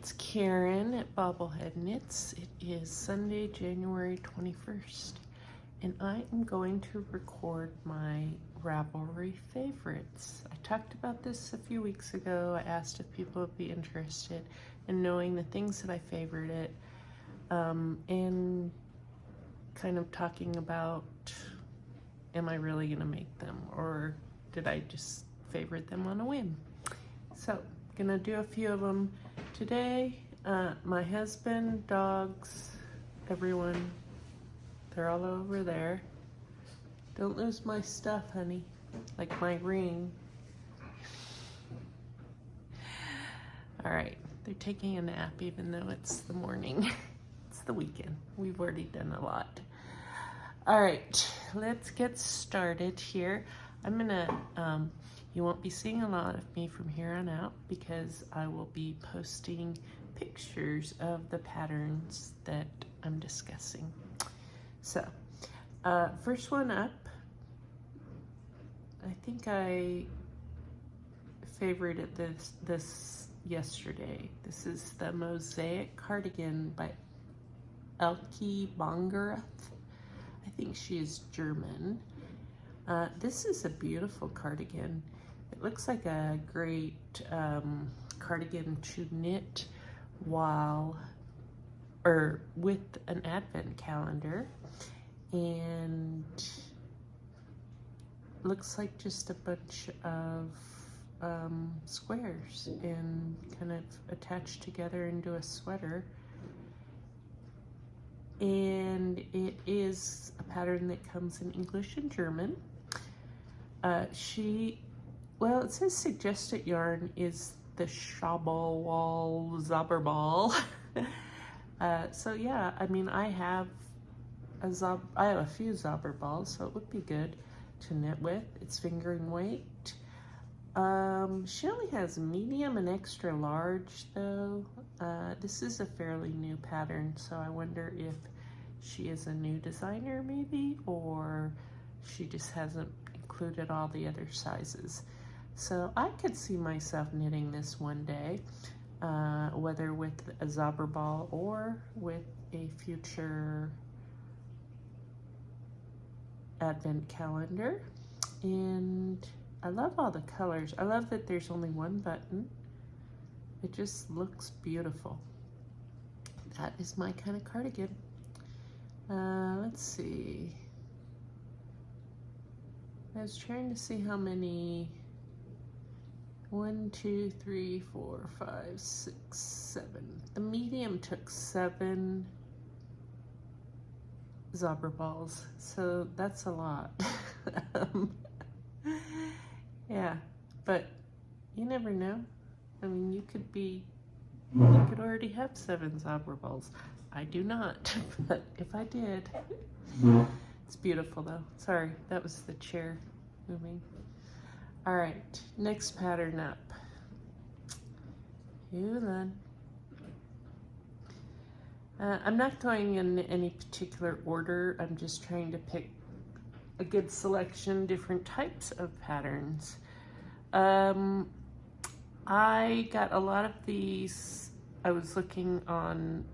it's Karen at BobbleHeadKnits. It is Sunday, January 21st, and I am going to record my Ravelry favorites. I talked about this a few weeks ago. I asked if people would be interested in knowing the things that I favorited, and kind of talking about, am I really gonna make them, or did I just favorite them on a whim? So, gonna do a few of them today. My husband, dogs, everyone, they're all over there. Don't lose my stuff, honey, like my ring. All right, they're taking a nap even though it's the morning. It's the weekend. We've already done a lot. All right, let's get started here. I'm gonna, you won't be seeing a lot of me from here on out because I will be posting pictures of the patterns that I'm discussing. So, first one up, I think I favorited this yesterday. This is the Mosaic Cardigan by Elke Bongerath. I think she is German. This is a beautiful cardigan. It looks like a great cardigan to knit while, or with an advent calendar, and looks like just a bunch of squares and kind of attached together into a sweater. And it is a pattern that comes in English and German. Well, it says suggested yarn is the Schabelwall Zauberball. So yeah, I mean, I have a few Zauberballs, so it would be good to knit with. It's fingering weight. She only has medium and extra large though. This is a fairly new pattern, so I wonder if she is a new designer maybe, or she just hasn't included all the other sizes. So I could see myself knitting this one day, whether with a Zauberball or with a future advent calendar. And I love all the colors. I love that there's only one button. It just looks beautiful. That is my kind of cardigan. Let's see. I was trying to see how many. 1, 2, 3, 4, 5, 6, 7. The medium took 7 Zauberballs, so that's a lot. Yeah, but you never know. I mean, you could already have 7 Zauberballs. I do not, but if I did, it's beautiful though. Sorry, that was the chair moving. All right, next pattern up. Hold on. I'm not going in any particular order. I'm just trying to pick a good selection, different types of patterns. I got a lot of these. I was looking on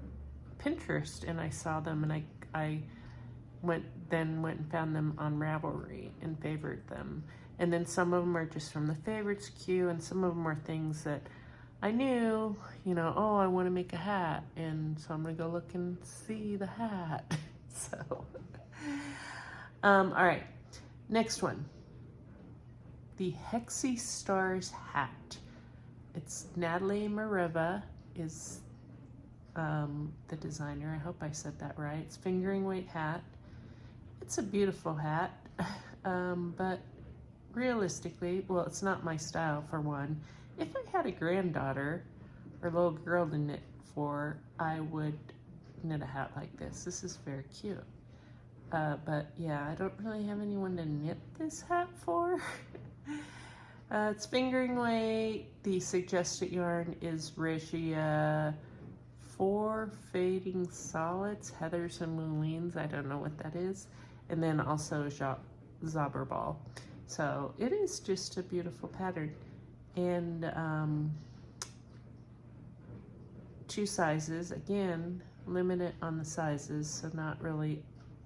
Pinterest and I saw them, and I went and found them on Ravelry and favored them. And then some of them are just from the favorites queue, and some of them are things that I knew, you know, oh, I want to make a hat, and so I'm gonna go look and see the hat. So, all right, next one, the Hexy Stars Hat. It's Natalie Mareva is the designer. I hope I said that right. It's fingering weight hat. It's a beautiful hat, but realistically, well, it's not my style for one. If I had a granddaughter or little girl to knit for, I would knit a hat like this. This is very cute. But yeah, I don't really have anyone to knit this hat for. It's fingering weight. The suggested yarn is Regia 4 Fading Solids, Heathers and Moulines. I don't know what that is. And then also Zauberball. So it is just a beautiful pattern. And 2 sizes. Again, limited on the sizes, so not really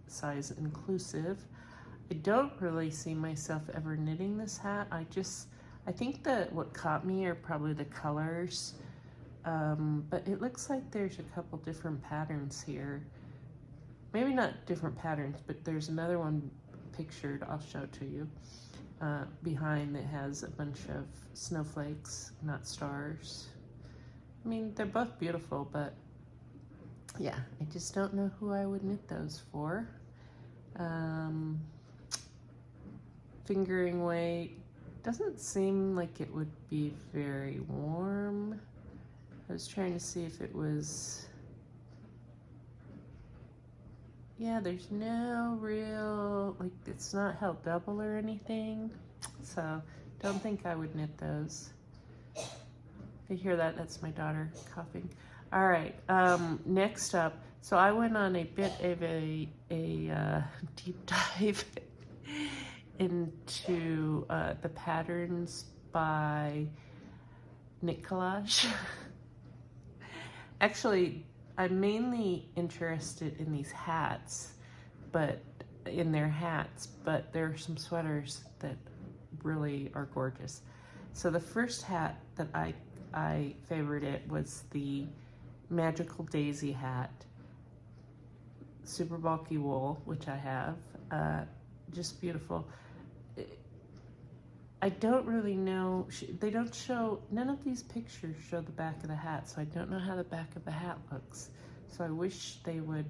size inclusive. I don't really see myself ever knitting this hat. I think that what caught me are probably the colors, but it looks like there's a couple different patterns here. Maybe not different patterns, but there's another one pictured, I'll show it to you, behind that has a bunch of snowflakes, not stars. I mean, they're both beautiful, but yeah, I just don't know who I would knit those for. Fingering weight doesn't seem like it would be very warm. I was trying to see if it was, yeah, there's no real, like, it's not held double or anything, so don't think I would knit those. If you hear that, that's my daughter coughing. All right, next up, so I went on a bit of a deep dive into the patterns by Knit Collage. Actually, I'm mainly interested in these hats, but there are some sweaters that really are gorgeous. So the first hat that I favorited was the Magical Daisy hat, super bulky wool, which I have, just beautiful. I don't really know, they don't show, none of these pictures show the back of the hat, so I don't know how the back of the hat looks. So I wish they would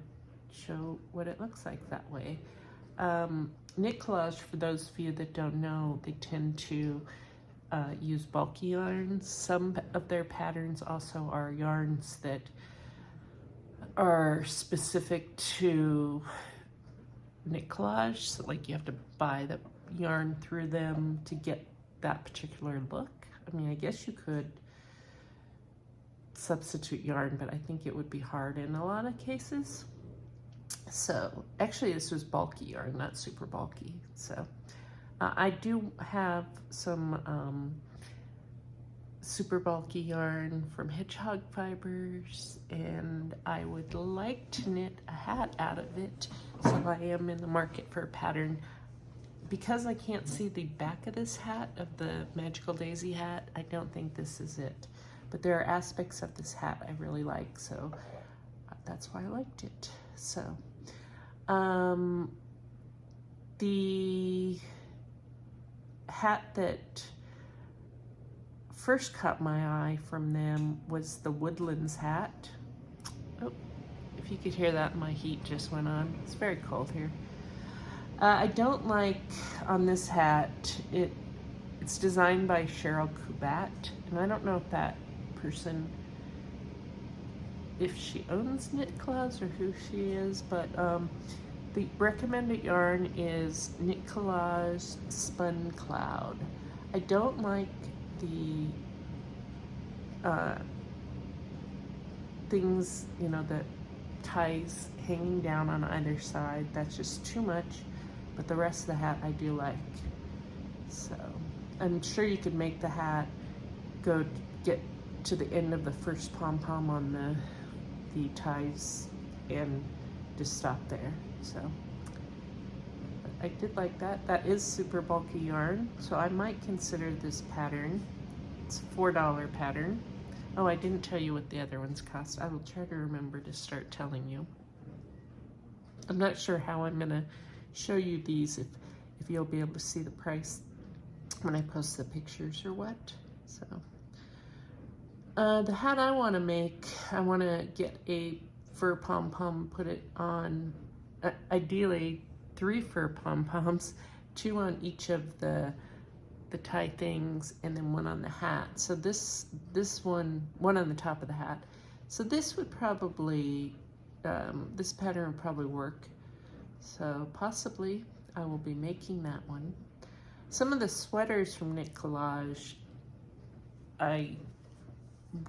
show what it looks like that way. Knit Collage, for those of you that don't know, they tend to use bulky yarns. Some of their patterns also are yarns that are specific to Knit Collage, so like you have to buy the yarn through them to get that particular look. I mean, I guess you could substitute yarn, but I think it would be hard in a lot of cases. So actually this was bulky yarn, not super bulky. So I do have some super bulky yarn from hedgehog fibers, and I would like to knit a hat out of it. So I am in the market for a pattern. Because I can't see the back of this hat, of the Magical Daisy hat, I don't think this is it. But there are aspects of this hat I really like, so that's why I liked it. So, the hat that first caught my eye from them was the Woodlands Hat. Oh, if you could hear that, my heat just went on. It's very cold here. I don't like on this hat, it's designed by Cheryl Kubat, and I don't know if that person, if she owns Knit Collage or who she is, but the recommended yarn is Knit Collage Spun Cloud. I don't like the things, you know, the ties hanging down on either side. That's just too much. But the rest of the hat I do like. So I'm sure you could make the hat get to the end of the first pom-pom on the ties and just stop there. So I did like that. That is super bulky yarn, so I might consider this pattern. It's a $4 pattern. Oh, I didn't tell you what the other ones cost. I will try to remember to start telling you. I'm not sure how I'm gonna show you these, if you'll be able to see the price when I post the pictures or what. So the hat I want to make, I want to get a fur pom-pom, put it on, ideally 3 fur pom-poms, 2 on each of the tie things, and then 1 on the hat. So this one on the top of the hat. So this would probably, this pattern would probably work. So possibly I will be making that one. Some of the sweaters from Knit Collage I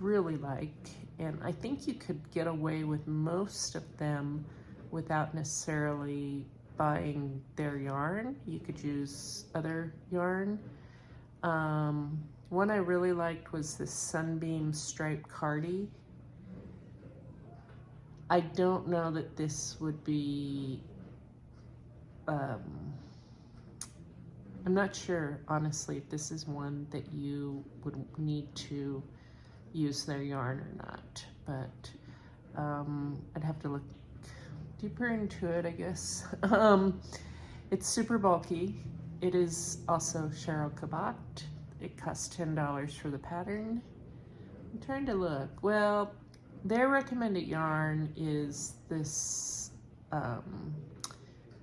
really like, and I think you could get away with most of them without necessarily buying their yarn. You could use other yarn. One I really liked was this Sunbeam Stripe Cardi. I don't know that this would be, I'm not sure, honestly, if this is one that you would need to use their yarn or not, but I'd have to look deeper into it, I guess. It's super bulky. It is also Cheryl Cabot. It costs $10 for the pattern. I'm trying to look. Well, their recommended yarn is this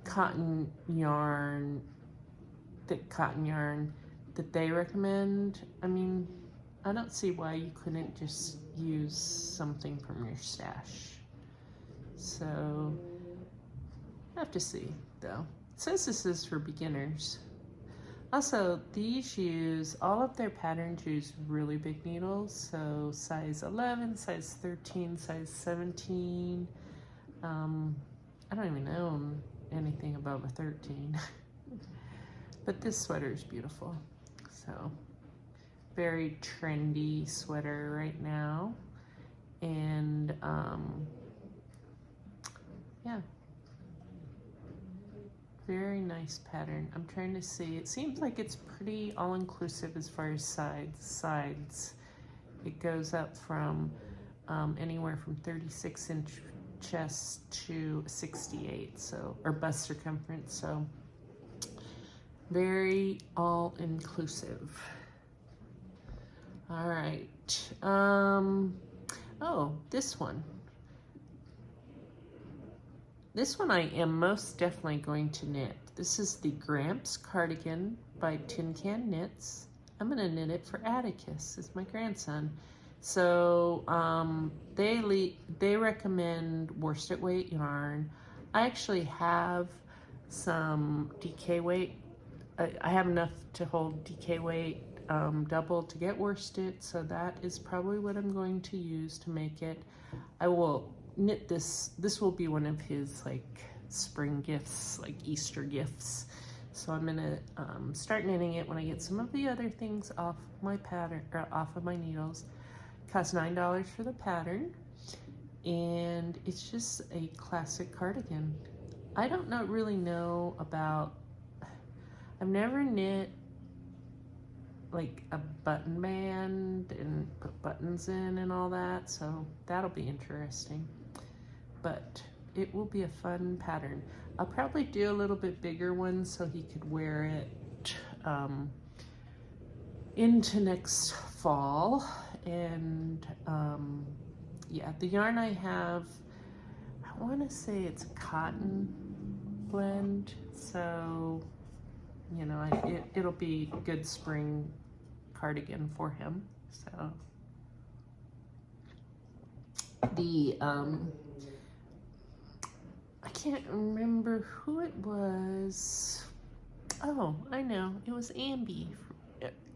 cotton yarn, thick cotton yarn that they recommend. I mean, I don't see why you couldn't just use something from your stash. So, I have to see though. It says this is for beginners. Also, these use, all of their patterns use really big needles, so size 11, size 13, size 17. I don't even own anything above a 13. But this sweater is beautiful. So, very trendy sweater right now. And, yeah. Very nice pattern. I'm trying to see. It seems like it's pretty all-inclusive as far as sides. It goes up from anywhere from 36-inch chest to 68, so, or bust circumference. So very all-inclusive. All right. Oh, this one. This one I am most definitely going to knit. This is the Gramps cardigan by Tin Can Knits. I'm gonna knit it for Atticus, it's my grandson. So they recommend worsted weight yarn. I actually have some DK weight. I have enough to hold DK weight double to get worsted, so that is probably what I'm going to use to make it. I will knit this. This will be one of his like spring gifts, like Easter gifts. So I'm gonna start knitting it when I get some of the other things off my pattern, or off of my needles. It costs $9 for the pattern, and it's just a classic cardigan. I don't really know about. I've never knit like a button band and put buttons in and all that, so that'll be interesting. But it will be a fun pattern. I'll probably do a little bit bigger one so he could wear it into next fall. And yeah, the yarn I have, I want to say it's a cotton blend, so you know, it'll be a good spring cardigan for him. So the I can't remember who it was. Oh, I know, it was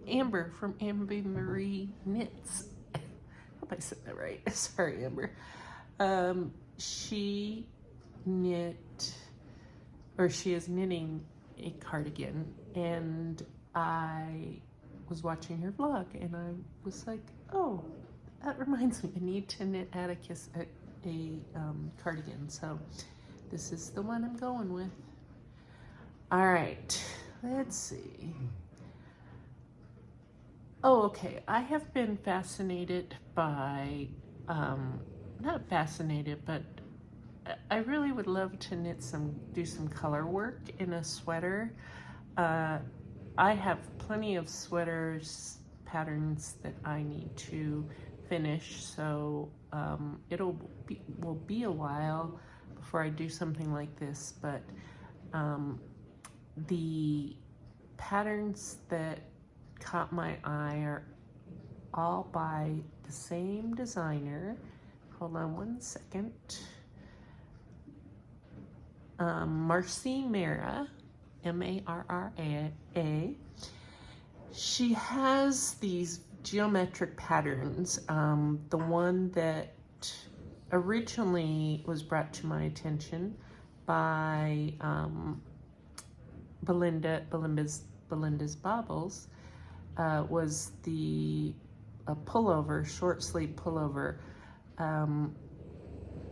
Amber from Amber Marie Knits. I hope I said that right. Sorry, Amber. She is knitting a cardigan, and I was watching her vlog, and I was like, oh, that reminds me, I need to knit Atticus a cardigan. So this is the one I'm going with. All right, let's see. Oh, okay, I have been fascinated by, not fascinated, but I really would love to do some color work in a sweater. I have plenty of sweaters patterns that I need to finish, so will be a while before I do something like this, but the patterns that caught my eye are all by the same designer. Hold on one second. Marcy Mara, M-A-R-R-A. She has these geometric patterns. The one that originally was brought to my attention by Belinda's Bobbles was the pullover, short sleeve pullover.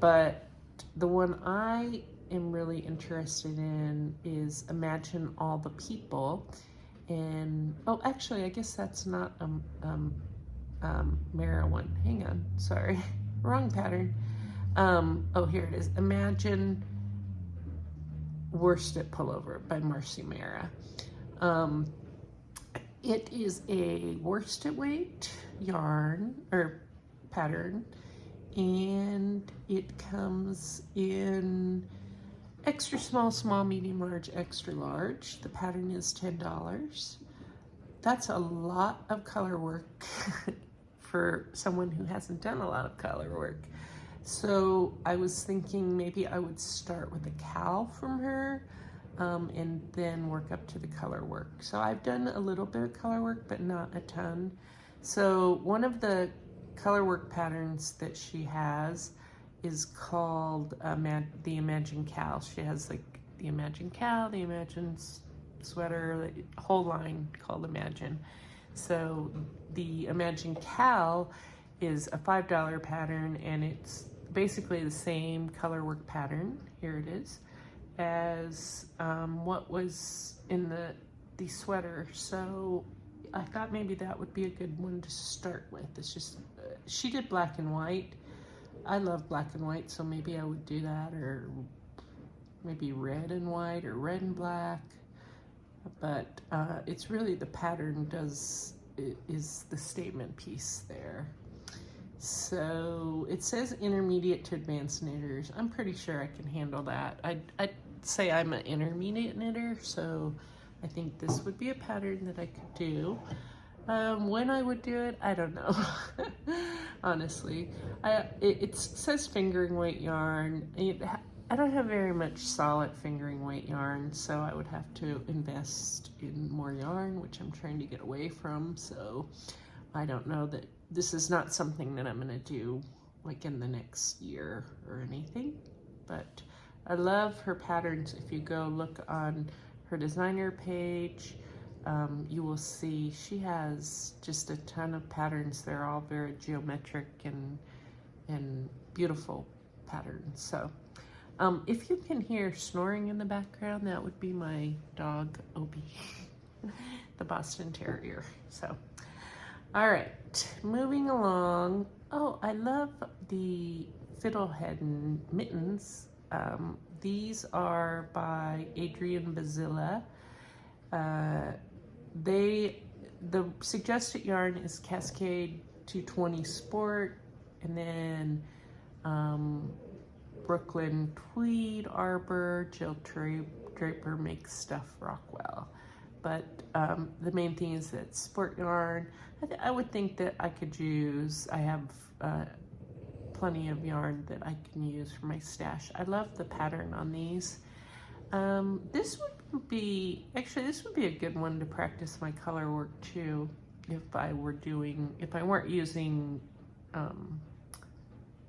but the one I am really interested in is Imagine All the People. And, oh, actually, I guess that's not Mara one. Hang on, sorry, wrong pattern. Oh, here it is. Imagine Worsted Pullover by Marcy Mara. It is a worsted weight yarn or pattern, and it comes in extra small, small, medium, large, extra large. The pattern is $10. That's a lot of color work for someone who hasn't done a lot of color work. So I was thinking maybe I would start with a cowl from her, and then work up to the color work. So I've done a little bit of color work, but not a ton. So one of the color work patterns that she has is called the Imagine Cowl. She has like the Imagine Cowl, the Imagine Sweater, the whole line called Imagine. So the Imagine Cowl is a $5 pattern, and it's basically the same color work pattern, here it is, as what was in the sweater. So I thought maybe that would be a good one to start with. It's just, she did black and white. I love black and white, so maybe I would do that, or maybe red and white or red and black. But it's really the pattern is the statement piece there. So it says intermediate to advanced knitters. I'm pretty sure I can handle that. I'd say I'm an intermediate knitter, so I think this would be a pattern that I could do. When I would do it, I don't know. Honestly, it says fingering weight yarn. I don't have very much solid fingering weight yarn, so I would have to invest in more yarn, which I'm trying to get away from. So I don't know that this is not something that I'm gonna do like in the next year or anything, but I love her patterns. If you go look on her designer page, you will see she has just a ton of patterns. They're all very geometric and beautiful patterns. So if you can hear snoring in the background, that would be my dog Obi, the Boston Terrier. So all right, moving along. Oh, I love the Fiddlehead Mittens. These are by Adrian Bazilla. The suggested yarn is Cascade 220 Sport, and then Brooklyn Tweed Arbor, Jill Draper Makes Stuff Rockwell. But the main thing is that sport yarn. I would think that I could use, I have plenty of yarn that I can use for my stash. I love the pattern on these. This would be a good one to practice my color work too, if I weren't using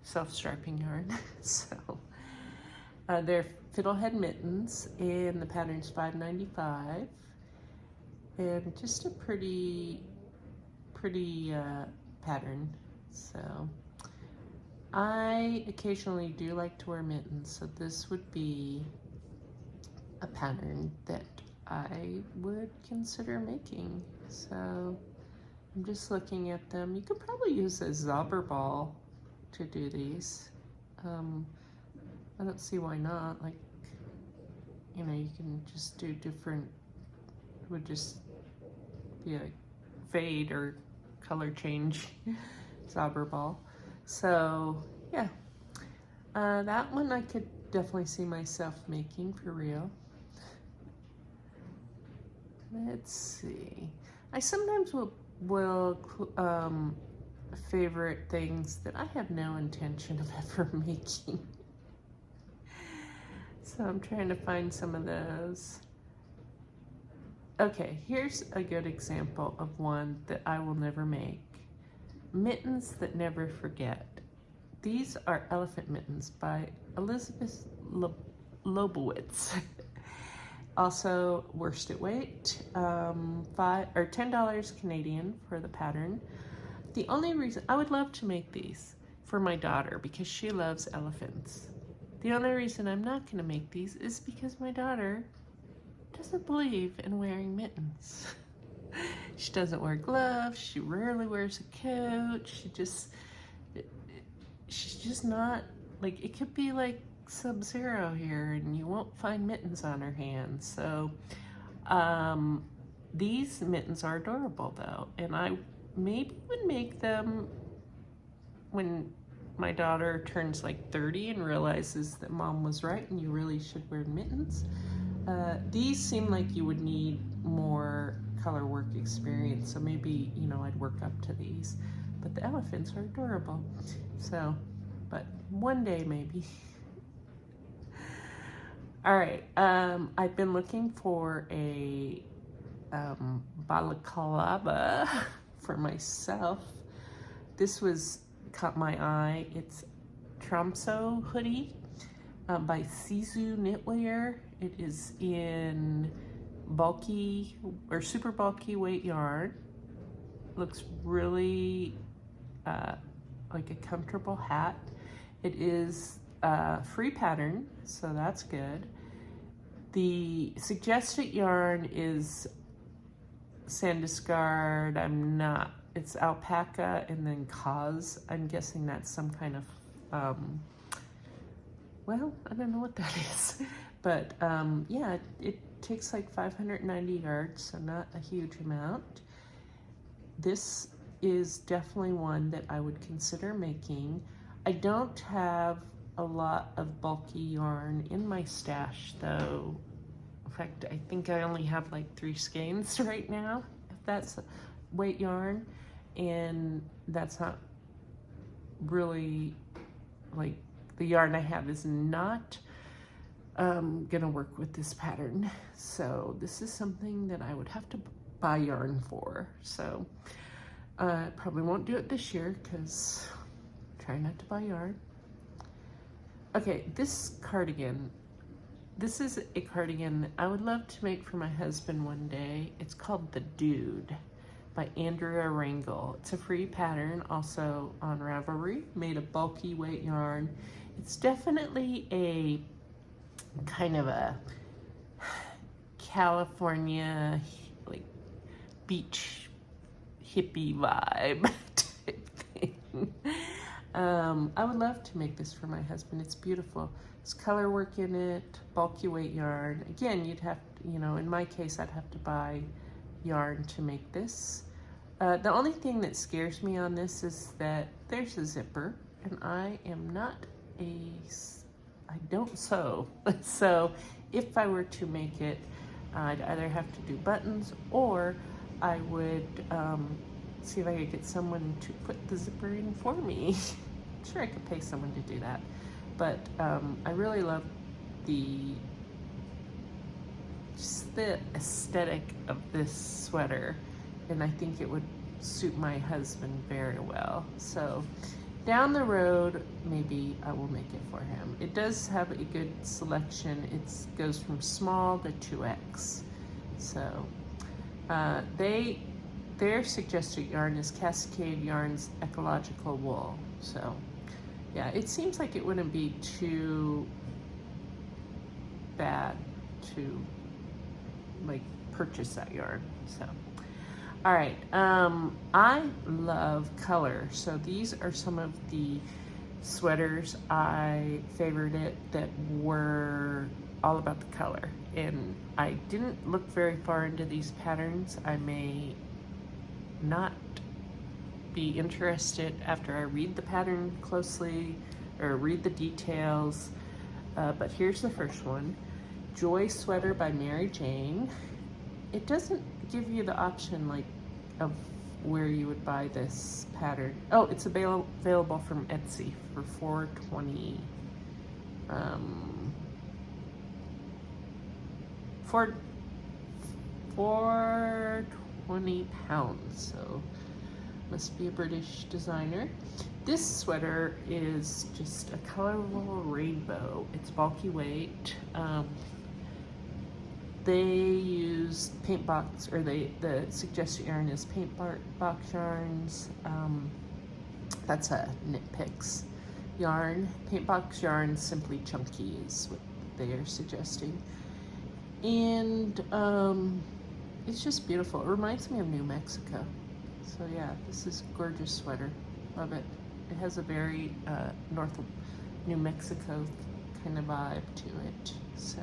self-striping yarn. So they're Fiddlehead Mittens, and the pattern's $5.95, and just a pretty pattern. So I occasionally do like to wear mittens, so this would be a pattern that I would consider making. So I'm just looking at them. You could probably use a zobber ball to do these. I don't see why not. Like, you know, you can just do different, it would just be a fade or color change zobber ball. So yeah, that one I could definitely see myself making for real. Let's see. I sometimes will favorite things that I have no intention of ever making. So I'm trying to find some of those. Okay, here's a good example of one that I will never make. Mittens That Never Forget. These are elephant mittens by Elizabeth Lobowitz. Also worsted weight, $10 Canadian for the pattern. The only reason I would love to make these, for my daughter because she loves elephants. The only reason I'm not going to make these is because my daughter doesn't believe in wearing mittens. She doesn't wear gloves. She rarely wears a coat. She's just not, like, it could be like Sub-Zero here and you won't find mittens on her hands. So these mittens are adorable though, and I maybe would make them when my daughter turns like 30 and realizes that mom was right and you really should wear mittens. These seem like you would need more color work experience, so maybe, you know, I'd work up to these. But the elephants are adorable. So, but one day maybe. All right, I've been looking for a balaclava for myself. This caught my eye. It's Tromso Hoodie by Sisu Knitwear. It is in bulky or super bulky weight yarn. Looks really like a comfortable hat. It is free pattern, so that's good. The suggested yarn is Sandiscard. It's alpaca and then cause. I'm guessing that's some kind of, well, I don't know what that is. But yeah, it takes like 590 yards, so not a huge amount. This is definitely one that I would consider making. I don't have a lot of bulky yarn in my stash though. In fact, I think I only have like 3 skeins right now, if that's weight yarn, and that's not really, like, the yarn I have is not gonna work with this pattern. So this is something that I would have to buy yarn for. So probably won't do it this year because try not to buy yarn. Okay, this cardigan. This is a cardigan I would love to make for my husband one day. It's called The Dude by Andrea Rangel. It's a free pattern, also on Ravelry, made of bulky weight yarn. It's definitely a kind of a California, like, beach hippie vibe type thing. I would love to make this for my husband. It's beautiful. There's color work in it, bulky weight yarn. Again, you'd have to, you know, in my case, I'd have to buy yarn to make this. The only thing that scares me on this is that there's a zipper, and I don't sew. So if I were to make it, I'd either have to do buttons, or I would see if I could get someone to put the zipper in for me. I'm sure I could pay someone to do that. But I really love just the aesthetic of this sweater, and I think it would suit my husband very well. So down the road, maybe I will make it for him. It does have a good selection. It goes from small to 2X. So their suggested yarn is Cascade Yarns Ecological Wool. So yeah, it seems like it wouldn't be too bad to, like, purchase that yarn. So all right, I love color. So these are some of the sweaters I favorited that were all about the color. And I didn't look very far into these patterns. I may not be interested after I read the pattern closely or read the details. But here's the first one, Joy Sweater by Mary Jane. It doesn't give you the option, like, of where you would buy this pattern. Oh, it's available from Etsy for $4.20. £4.20, so must be a British designer. This sweater is just a colorful rainbow. It's bulky weight. They use paint box, or the suggested yarn is paint box yarns. That's a Knit Picks yarn. Paintbox yarn, Simply Chunky is what they are suggesting. And it's just beautiful. It reminds me of New Mexico. So yeah, this is a gorgeous sweater. Love it. It has a very North New Mexico kind of vibe to it. So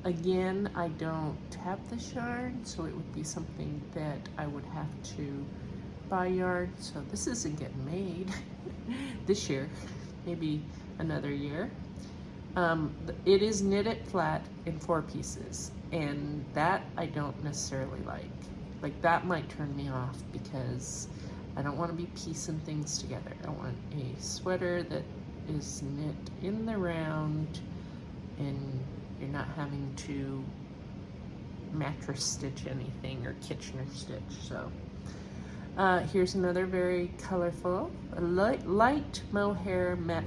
again, I don't have this yarn, so it would be something that I would have to buy yarn. So this isn't getting made this year, maybe another year. It is knitted flat in 4 pieces, and that I don't necessarily like. Like, that might turn me off because I don't want to be piecing things together. I want a sweater that is knit in the round and you're not having to mattress stitch anything or Kitchener stitch. So here's another very colorful, light Mohair Mat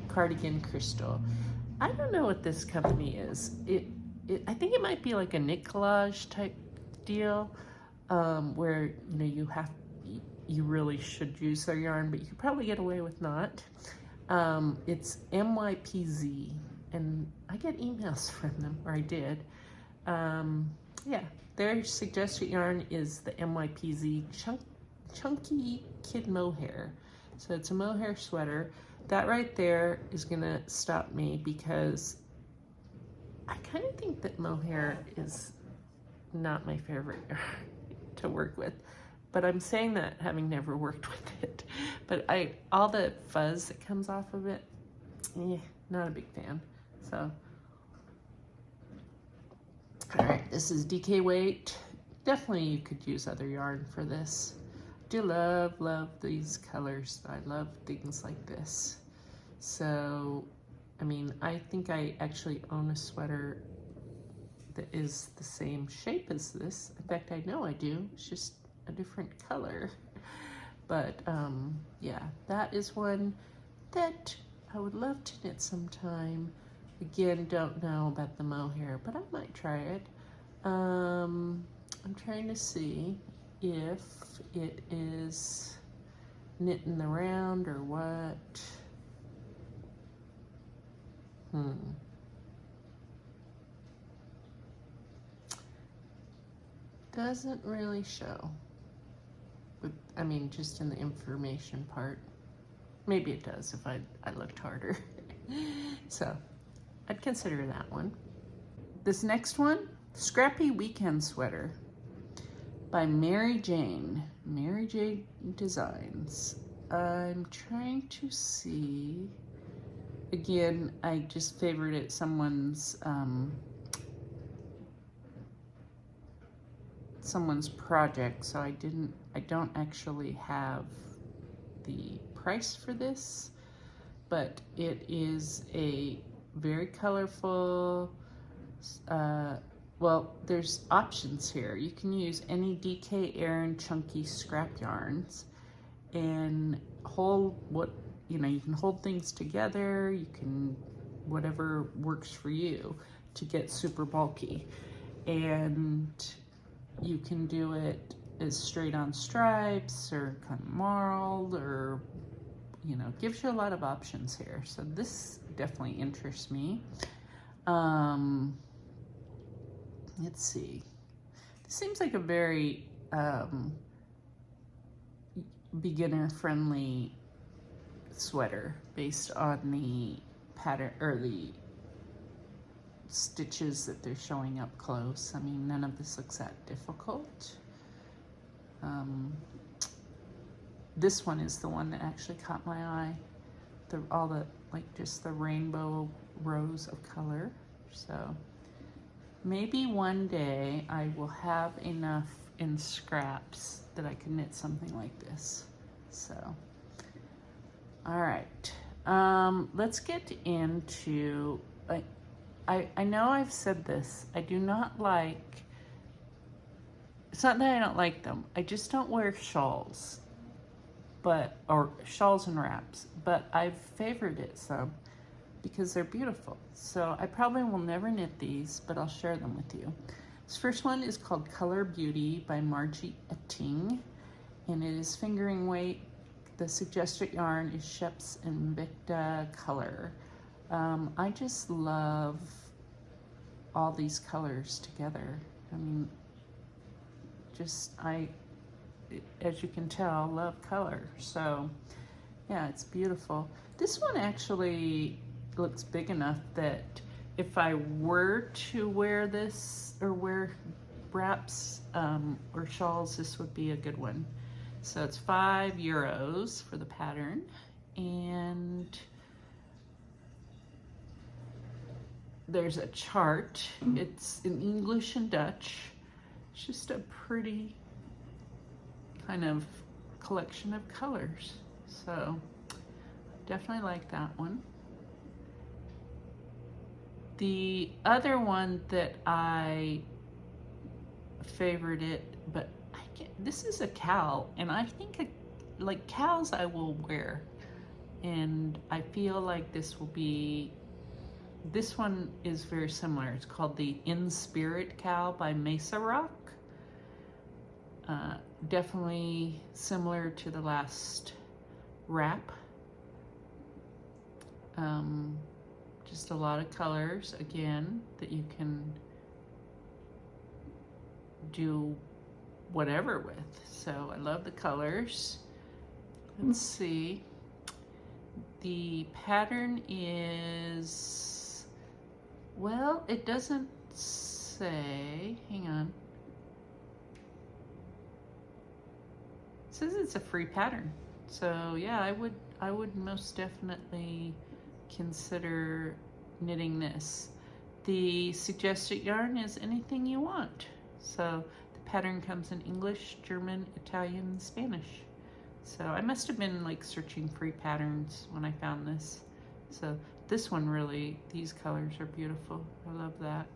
Cardigan Crystal. I don't know what this company is. I think it might be like a knit collage type deal, where you really should use their yarn, but you could probably get away with not. It's MYPZ, and I get emails from them, or I did. Yeah, their suggested yarn is the MYPZ Chunky Kid Mohair. So it's a mohair sweater. That right there is gonna stop me because I kind of think that mohair is not my favorite yarn to work with. But I'm saying that having never worked with it. But all the fuzz that comes off of it, not a big fan. So, all right, this is DK weight. Definitely you could use other yarn for this. I do love these colors. I love things like this. So, I mean, I think I actually own a sweater that is the same shape as this. In fact, I know I do. It's just a different color. But yeah, that is one that I would love to knit sometime. Again, don't know about the mohair, but I might try it. I'm trying to see if it is knit in the round or what. Doesn't really show. I mean, just in the information part. Maybe it does if I looked harder. So, I'd consider that one. This next one, Scrappy Weekend Sweater by Mary Jane. Mary Jane Designs. I'm trying to see. Again, I just favorited someone's project, so I don't actually have the price for this, but it is a very colorful, well, there's options here. You can use any DK Aran chunky scrap yarns and you can hold things together. You can, whatever works for you to get super bulky. And you can do it as straight on stripes or kind of marled, or, gives you a lot of options here. So this definitely interests me. Let's see. This seems like a very beginner-friendly sweater based on the pattern or the stitches that they're showing up close. I mean, none of this looks that difficult. This one is the one that actually caught my eye. All the, just the rainbow rows of color. So maybe one day I will have enough in scraps that I can knit something like this. So, all right. Let's get into, I know I've said this. I do not like, it's not that I don't like them. I just don't wear shawls, or shawls and wraps, but I've favored it some because they're beautiful. So I probably will never knit these, but I'll share them with you. This first one is called ColourBeauty by Margie Etting, and it is fingering weight. The suggested yarn is Sheps Invicta Color. I just love all these colors together. I mean, as you can tell, love color. So yeah, it's beautiful. This one actually looks big enough that if I were to wear this or wear wraps or shawls, this would be a good one. So it's €5 for the pattern, and there's a chart. It's in English and Dutch. It's just a pretty kind of collection of colors. So definitely like that one. The other one that I favored it, but this is a cowl, and I think like cowls I will wear, and I feel like this one is very similar. It's called the Inspirit Cow by Mesa Rock. Definitely similar to the last wrap. Just a lot of colors, again, that you can do whatever with. So I love the colors. Let's see. The pattern is, well, it doesn't say, hang on. It says it's a free pattern. So yeah, I would most definitely consider knitting this. The suggested yarn is anything you want. So the pattern comes in English, German, Italian, Spanish. So I must have been like searching free patterns when I found this. So this one really, these colors are beautiful. I love that.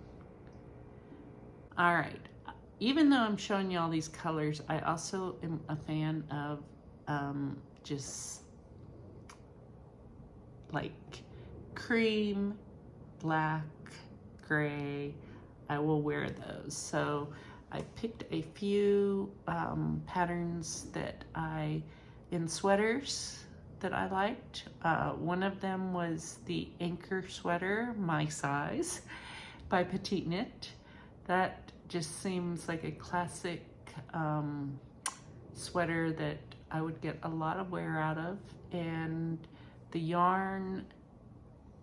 All right, even though I'm showing you all these colors, I also am a fan of just like cream, black, gray. I will wear those. So I picked a few patterns that in sweaters that I liked. One of them was the Anker Sweater, my size, by Petite Knit. That just seems like a classic sweater that I would get a lot of wear out of. And the yarn,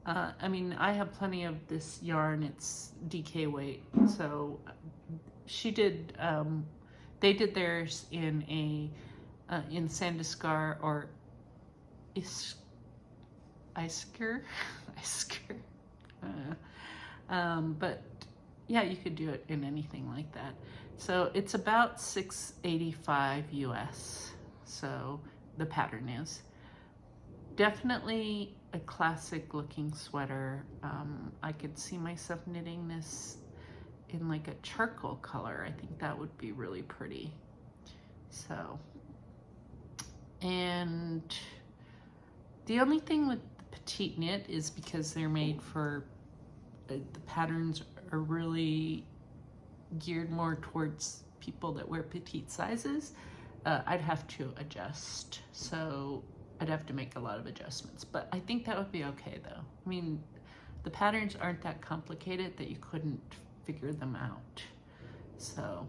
I mean, I have plenty of this yarn. It's DK weight. So she did, they did theirs in in Sandiskar or Isker. But yeah, you could do it in anything like that. So it's about $6.85 US. So the pattern is definitely a classic looking sweater. I could see myself knitting this in like a charcoal color. I think that would be really pretty. So, and the only thing with the Petite Knit is because they're made for, the patterns are really geared more towards people that wear petite sizes. I'd have to adjust. So I'd have to make a lot of adjustments, but I think that would be okay though. I mean, the patterns aren't that complicated that you couldn't figure them out. So,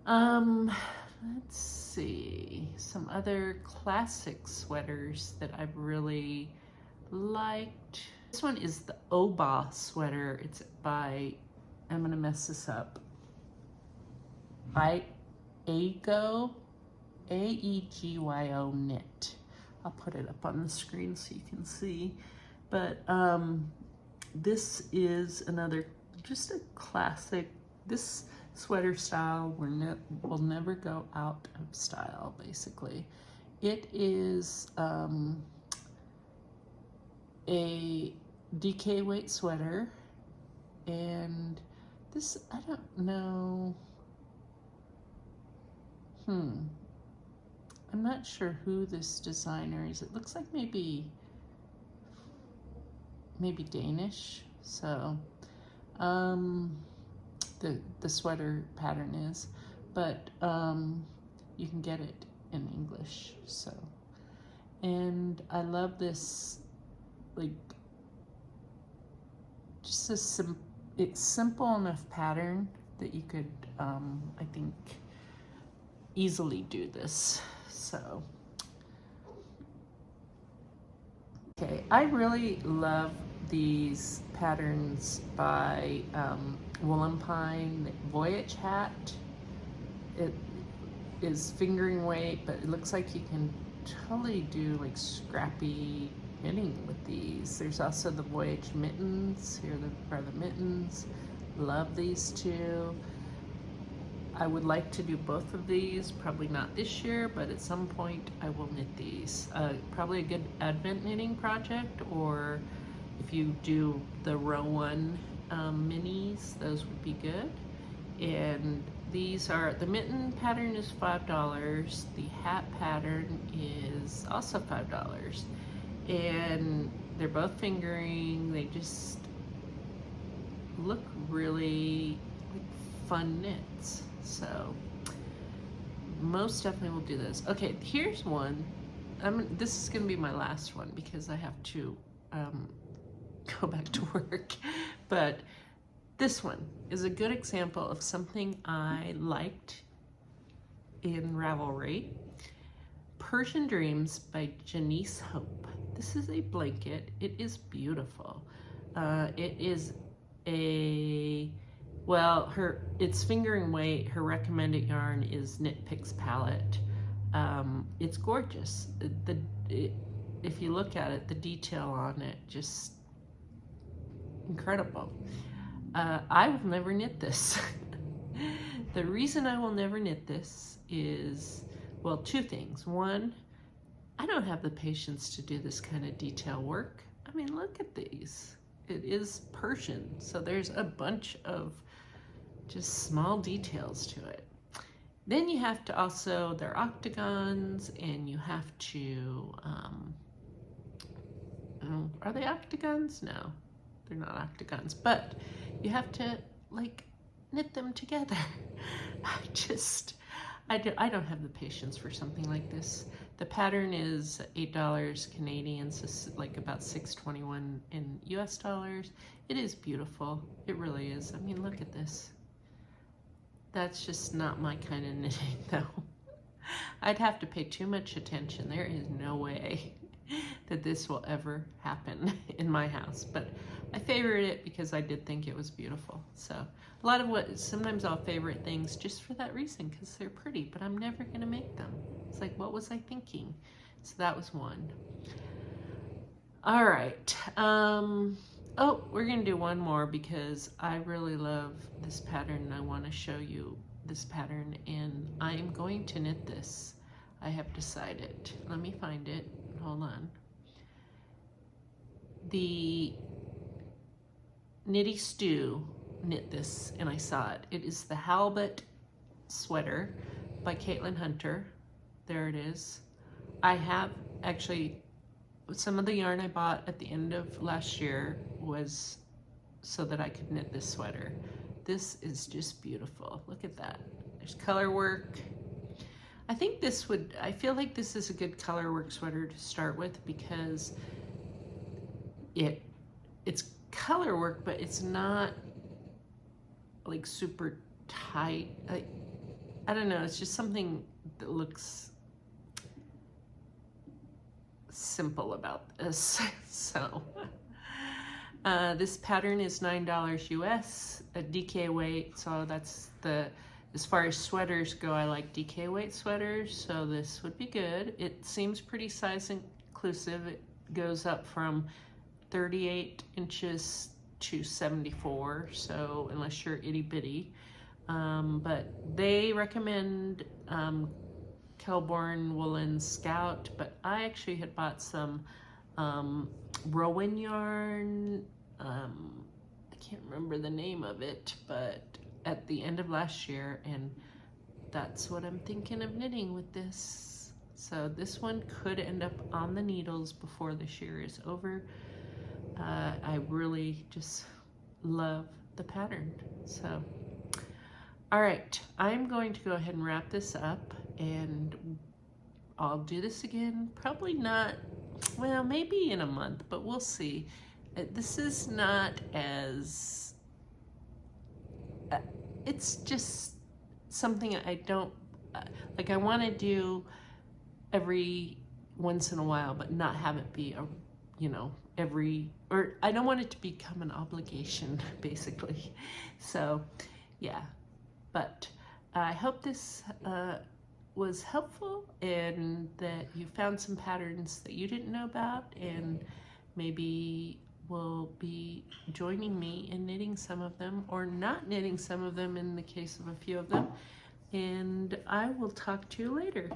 let's see, some other classic sweaters that I've really liked. This one is the Obba Sweater. It's by, I'm gonna mess this up, Aegyo, A-E-G-Y-O Knit. I'll put it up on the screen so you can see. But this is another, just a classic. This sweater style will never go out of style, basically. It is a DK weight sweater, and this, I don't know, I'm not sure who this designer is. It looks like maybe Danish. So the sweater pattern is, but you can get it in English. So, and I love this, like, just it's simple enough pattern that you could, I think, easily do this. So, okay, I really love these patterns by Woolen Pine. The Voyage Hat. It is fingering weight, but it looks like you can totally do like scrappy knitting with these. There's also the Voyage Mittens. Here are the mittens. Love these two. I would like to do both of these, probably not this year, but at some point I will knit these. Probably a good Advent knitting project, or if you do the row 1 minis, those would be good. And these are, the mitten pattern is $5. The hat pattern is also $5. And they're both fingering. They just look really like fun knits. So most definitely will do this. Okay, here's one. This is gonna be my last one because I have to go back to work. But this one is a good example of something I liked in Ravelry. Persian Dreams by Janice Hope. This is a blanket. It is beautiful. It is a, well, it's fingering weight. Her recommended yarn is Knit Picks Palette. It's gorgeous. If you look at it, the detail on it, just incredible. I will never knit this. The reason I will never knit this is, well, two things. One, I don't have the patience to do this kind of detail work. I mean, look at these. It is Persian, so there's a bunch of just small details to it. Then you have to also, they're octagons, and you have to, are they octagons? No, they're not octagons, but you have to like knit them together. I don't have the patience for something like this. The pattern is $8 Canadian, so like about $6.21 in US dollars. It is beautiful. It really is. I mean, look at this. That's just not my kind of knitting, though. I'd have to pay too much attention. There is no way that this will ever happen in my house. But I favored it because I did think it was beautiful. So a lot of sometimes I'll favorite things just for that reason, because they're pretty, but I'm never gonna make them. It's like, what was I thinking? So that was one. All right. Oh, we're gonna do one more because I really love this pattern and I want to show you this pattern, and I am going to knit this. I have decided. Let me find it. Hold on. The Knitty Stew knit this and I saw it. It is the Halibut Sweater by Caitlin Hunter. There it is. I have actually, some of the yarn I bought at the end of last year was so that I could knit this sweater. This is just beautiful. Look at that. There's color work. I think this would, I feel like this is a good color work sweater to start with because it's color work, but it's not like super tight. I don't know, it's just something that looks simple about this. So this pattern is $9 US, a DK weight, so that's as far as sweaters go, I like DK weight sweaters, so this would be good. It seems pretty size inclusive. It goes up from 38 inches to 74, so unless you're itty bitty. But they recommend Kelborn Woolen Scout, but I actually had bought some Rowan yarn. I can't remember the name of it, but at the end of last year, and that's what I'm thinking of knitting with this. So this one could end up on the needles before this year is over. I really just love the pattern. So, all right, I'm going to go ahead and wrap this up, and I'll do this again, probably not, well, maybe in a month, but we'll see. This is not as, it's just something I don't, like I want to do every once in a while, but not have it be a, you know, or I don't want it to become an obligation, basically. So, yeah, but I hope this was helpful and that you found some patterns that you didn't know about, and maybe will be joining me in knitting some of them or not knitting some of them in the case of a few of them. And I will talk to you later.